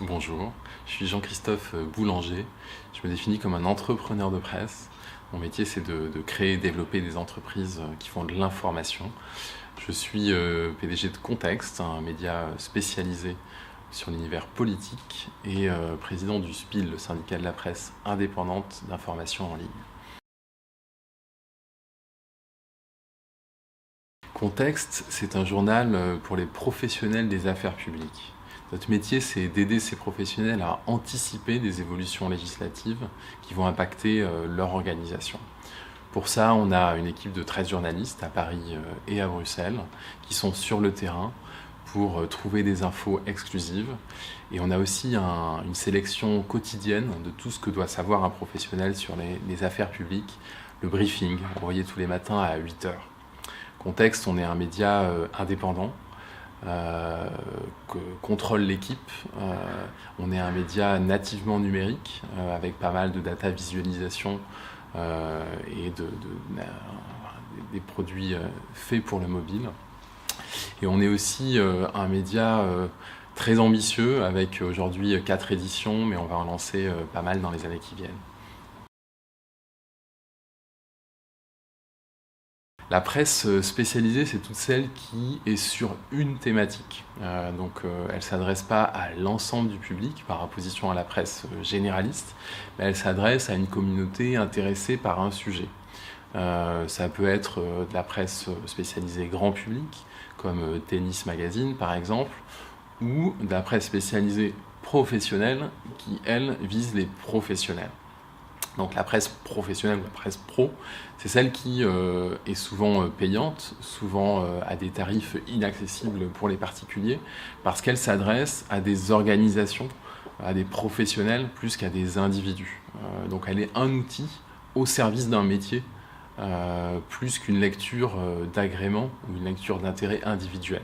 Bonjour, je suis Jean-Christophe Boulanger. Je me définis comme un entrepreneur de presse. Mon métier, c'est de créer et développer des entreprises qui font de l'information. Je suis PDG de Contexte, un média spécialisé sur l'univers politique, et président du SPIL, le syndicat de la presse indépendante d'information en ligne. Contexte, c'est un journal pour les professionnels des affaires publiques. Notre métier, c'est d'aider ces professionnels à anticiper des évolutions législatives qui vont impacter leur organisation. Pour ça, on a une équipe de 13 journalistes à Paris et à Bruxelles qui sont sur le terrain pour trouver des infos exclusives. Et on a aussi une sélection quotidienne de tout ce que doit savoir un professionnel sur les affaires publiques, le briefing, envoyé tous les matins à 8 heures. Contexte, on est un média indépendant que contrôle l'équipe. On est un média nativement numérique avec pas mal de data visualisation et des produits faits pour le mobile. Et on est aussi un média très ambitieux avec aujourd'hui 4 éditions, mais on va en lancer pas mal dans les années qui viennent. La presse spécialisée, c'est toute celle qui est sur une thématique. Elle ne s'adresse pas à l'ensemble du public par opposition à la presse généraliste, mais elle s'adresse à une communauté intéressée par un sujet. Ça peut être de la presse spécialisée grand public, comme Tennis Magazine par exemple, ou de la presse spécialisée professionnelle qui, elle, vise les professionnels. Donc la presse professionnelle ou la presse pro, c'est celle qui est souvent payante, souvent à des tarifs inaccessibles pour les particuliers, parce qu'elle s'adresse à des organisations, à des professionnels, plus qu'à des individus. Donc elle est un outil au service d'un métier, plus qu'une lecture d'agrément ou une lecture d'intérêt individuel.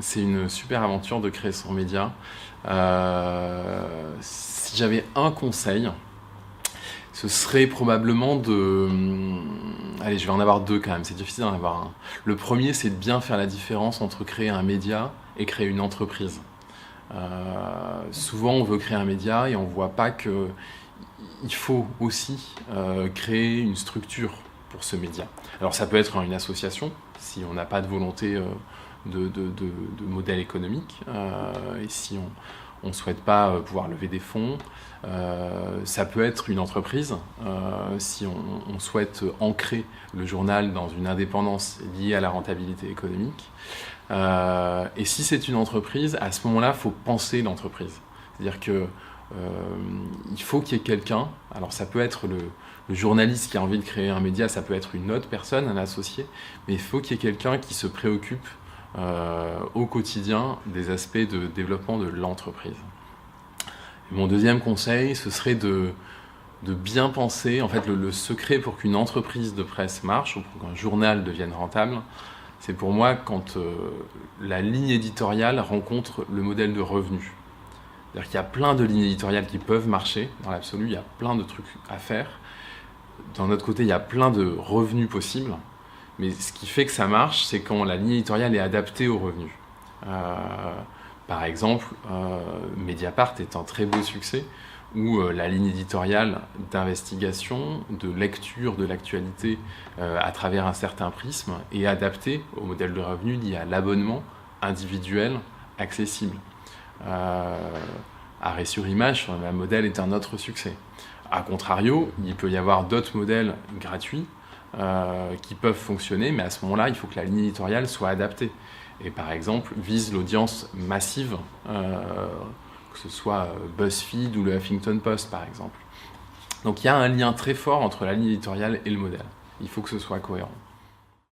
C'est une super aventure de créer son média. Si j'avais un conseil, ce serait probablement allez, je vais en avoir deux quand même, c'est difficile d'en avoir un. Le premier, c'est de bien faire la différence entre créer un média et créer une entreprise. Souvent, on veut créer un média et on ne voit pas qu'il faut aussi créer une structure pour ce média. Alors ça peut être une association, si on n'a pas de volonté de modèle économique, et si on ne souhaite pas pouvoir lever des fonds. Ça peut être une entreprise, si on souhaite ancrer le journal dans une indépendance liée à la rentabilité économique. Et si c'est une entreprise, à ce moment-là, il faut penser l'entreprise. C'est-à-dire que il faut qu'il y ait quelqu'un, alors ça peut être le journaliste qui a envie de créer un média, ça peut être une autre personne, un associé, mais il faut qu'il y ait quelqu'un qui se préoccupe au quotidien des aspects de développement de l'entreprise. Mon deuxième conseil, ce serait de bien penser, en fait le secret pour qu'une entreprise de presse marche, ou pour qu'un journal devienne rentable, c'est pour moi quand la ligne éditoriale rencontre le modèle de revenu. C'est-à-dire qu'il y a plein de lignes éditoriales qui peuvent marcher, dans l'absolu, il y a plein de trucs à faire. D'un autre côté, il y a plein de revenus possibles, mais ce qui fait que ça marche, c'est quand la ligne éditoriale est adaptée aux revenus. Par exemple, Mediapart est un très beau succès, où la ligne éditoriale d'investigation, de lecture de l'actualité à travers un certain prisme est adaptée au modèle de revenu lié à l'abonnement individuel accessible. Arrêt sur image sur le même modèle est un autre succès. A contrario, il peut y avoir d'autres modèles gratuits qui peuvent fonctionner, mais à ce moment-là, il faut que la ligne éditoriale soit adaptée. Et par exemple, vise l'audience massive, que ce soit BuzzFeed ou le Huffington Post, par exemple. Donc il y a un lien très fort entre la ligne éditoriale et le modèle. Il faut que ce soit cohérent.